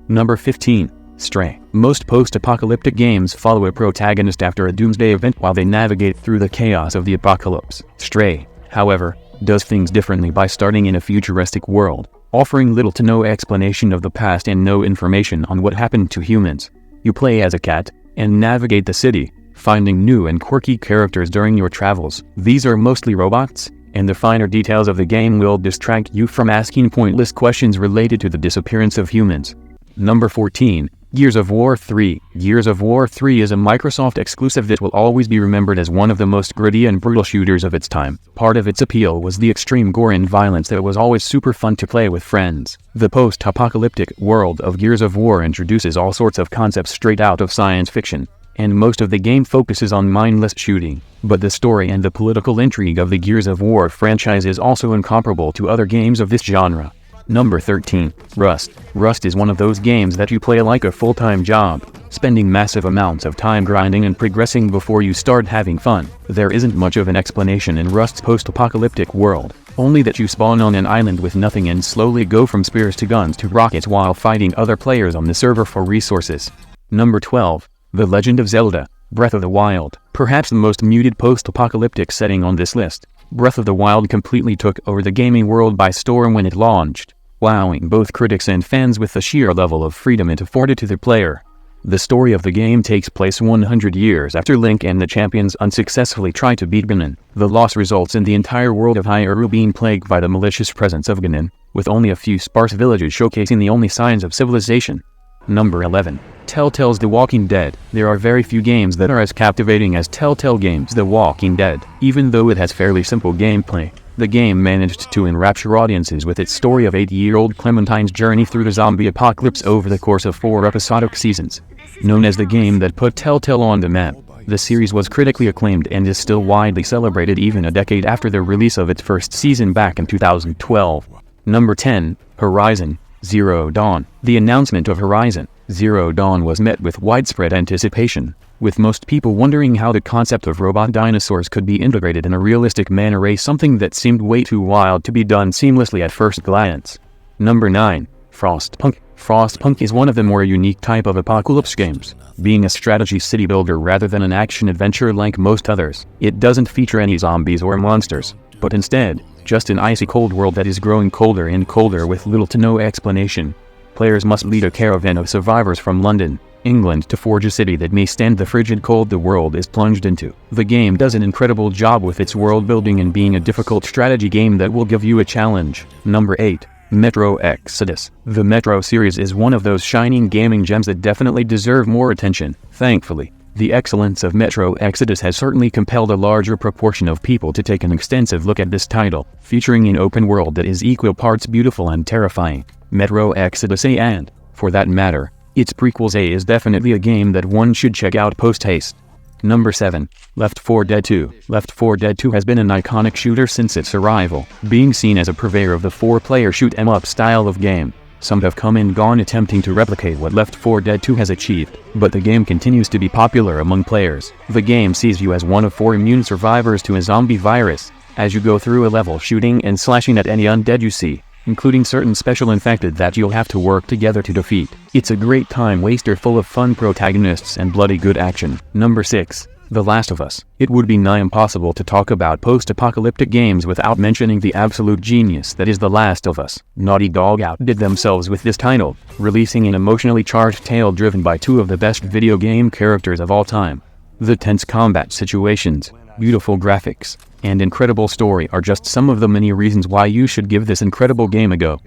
Number 15. Stray. Most post-apocalyptic games follow a protagonist after a doomsday event while they navigate through the chaos of the apocalypse. Stray, however, does things differently by starting in a futuristic world, offering little to no explanation of the past and no information on what happened to humans. You play as a cat, and navigate the city, finding new and quirky characters during your travels. These are mostly robots, and the finer details of the game will distract you from asking pointless questions related to the disappearance of humans. Number 14. Gears of War 3. Gears of War 3 is a Microsoft exclusive that will always be remembered as one of the most gritty and brutal shooters of its time. Part of its appeal was the extreme gore and violence that was always super fun to play with friends. The post-apocalyptic world of Gears of War introduces all sorts of concepts straight out of science fiction, and most of the game focuses on mindless shooting. But the story and the political intrigue of the Gears of War franchise is also incomparable to other games of this genre. Number 13. Rust. Rust is one of those games that you play like a full-time job, spending massive amounts of time grinding and progressing before you start having fun. There isn't much of an explanation in Rust's post-apocalyptic world, only that you spawn on an island with nothing and slowly go from spears to guns to rockets while fighting other players on the server for resources. Number 12. The Legend of Zelda. Breath of the Wild. Perhaps the most muted post-apocalyptic setting on this list, Breath of the Wild completely took over the gaming world by storm when it launched, wowing both critics and fans with the sheer level of freedom it afforded to the player. The story of the game takes place 100 years after Link and the champions unsuccessfully try to beat Ganon. The loss results in the entire world of Hyrule being plagued by the malicious presence of Ganon, with only a few sparse villages showcasing the only signs of civilization. Number 11. Telltale's The Walking Dead. There are very few games that are as captivating as Telltale Games' The Walking Dead. Even though it has fairly simple gameplay, the game managed to enrapture audiences with its story of 8-year-old Clementine's journey through the zombie apocalypse over the course of 4 episodic seasons. Known as the game that put Telltale on the map, the series was critically acclaimed and is still widely celebrated even a decade after the release of its first season back in 2012. Number 10. Horizon Zero Dawn. The announcement of Horizon Zero Dawn was met with widespread anticipation, with most people wondering how the concept of robot dinosaurs could be integrated in a realistic manner, something that seemed way too wild to be done seamlessly at first glance. Number 9. Frostpunk. Frostpunk is one of the more unique type of apocalypse games, being a strategy city builder rather than an action-adventure like most others. It doesn't feature any zombies or monsters, but instead, just an icy cold world that is growing colder and colder with little to no explanation. Players must lead a caravan of survivors from London, England to forge a city that may stand the frigid cold the world is plunged into. The game does an incredible job with its world building and being a difficult strategy game that will give you a challenge. Number 8. Metro Exodus. The Metro series is one of those shining gaming gems that definitely deserve more attention. Thankfully, the excellence of Metro Exodus has certainly compelled a larger proportion of people to take an extensive look at this title, featuring an open world that is equal parts beautiful and terrifying. Metro Exodus A, and, for that matter, its prequels A, is definitely a game that one should check out post-haste. Number 7. Left 4 Dead 2. Left 4 Dead 2 has been an iconic shooter since its arrival, being seen as a purveyor of the 4-player shoot-'em-up style of game. Some have come and gone attempting to replicate what Left 4 Dead 2 has achieved, but the game continues to be popular among players. The game sees you as one of 4 immune survivors to a zombie virus, as you go through a level shooting and slashing at any undead you see, including certain special infected that you'll have to work together to defeat. It's a great time waster full of fun protagonists and bloody good action. Number 6. The Last of Us. It would be nigh impossible to talk about post-apocalyptic games without mentioning the absolute genius that is The Last of Us. Naughty Dog outdid themselves with this title, releasing an emotionally charged tale driven by 2 of the best video game characters of all time. The tense combat situations, beautiful graphics, and incredible story are just some of the many reasons why you should give this incredible game a go.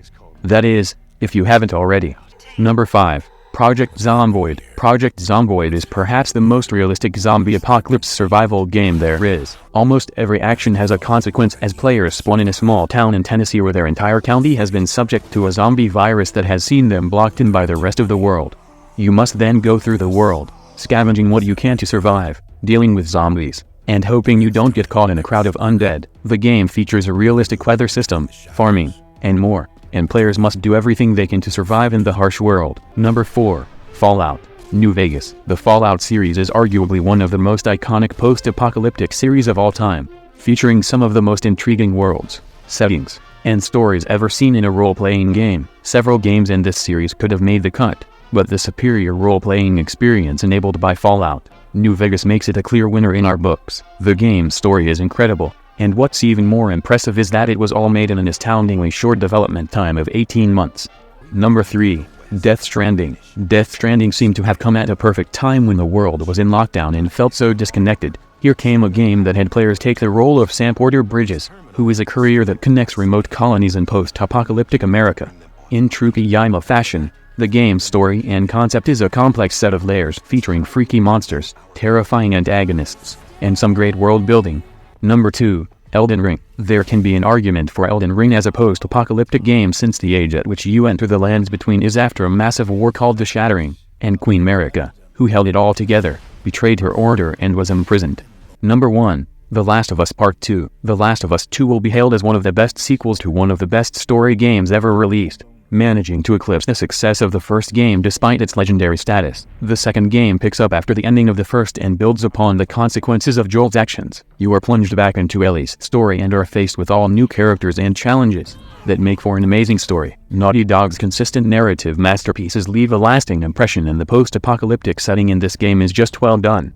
That is, if you haven't already. Number 5. Project Zomboid. Project Zomboid is perhaps the most realistic zombie apocalypse survival game there is. Almost every action has a consequence as players spawn in a small town in Tennessee where their entire county has been subject to a zombie virus that has seen them blocked in by the rest of the world. You must then go through the world, scavenging what you can to survive, dealing with zombies, and hoping you don't get caught in a crowd of undead. The game features a realistic weather system, farming, and more, and players must do everything they can to survive in the harsh world. Number 4. Fallout New Vegas. The Fallout series is arguably one of the most iconic post-apocalyptic series of all time, featuring some of the most intriguing worlds, settings, and stories ever seen in a role-playing game. Several games in this series could have made the cut, but the superior role-playing experience enabled by Fallout New Vegas makes it a clear winner in our books. The game's story is incredible, and what's even more impressive is that it was all made in an astoundingly short development time of 18 months. Number 3. Death Stranding. Death Stranding seemed to have come at a perfect time when the world was in lockdown and felt so disconnected. Here came a game that had players take the role of Sam Porter Bridges, who is a courier that connects remote colonies in post-apocalyptic America. In true Kojima fashion, the game's story and concept is a complex set of layers featuring freaky monsters, terrifying antagonists, and some great world building. Number 2. Elden Ring. There can be an argument for Elden Ring as a post-apocalyptic game since the age at which you enter the lands between is after a massive war called the Shattering, and Queen Marika, who held it all together, betrayed her order and was imprisoned. Number 1. The Last of Us Part 2. The Last of Us 2 will be hailed as one of the best sequels to one of the best story games ever released, managing to eclipse the success of the first game despite its legendary status. The second game picks up after the ending of the first and builds upon the consequences of Joel's actions. You are plunged back into Ellie's story and are faced with all new characters and challenges that make for an amazing story. Naughty Dog's consistent narrative masterpieces leave a lasting impression, and the post-apocalyptic setting in this game is just well done.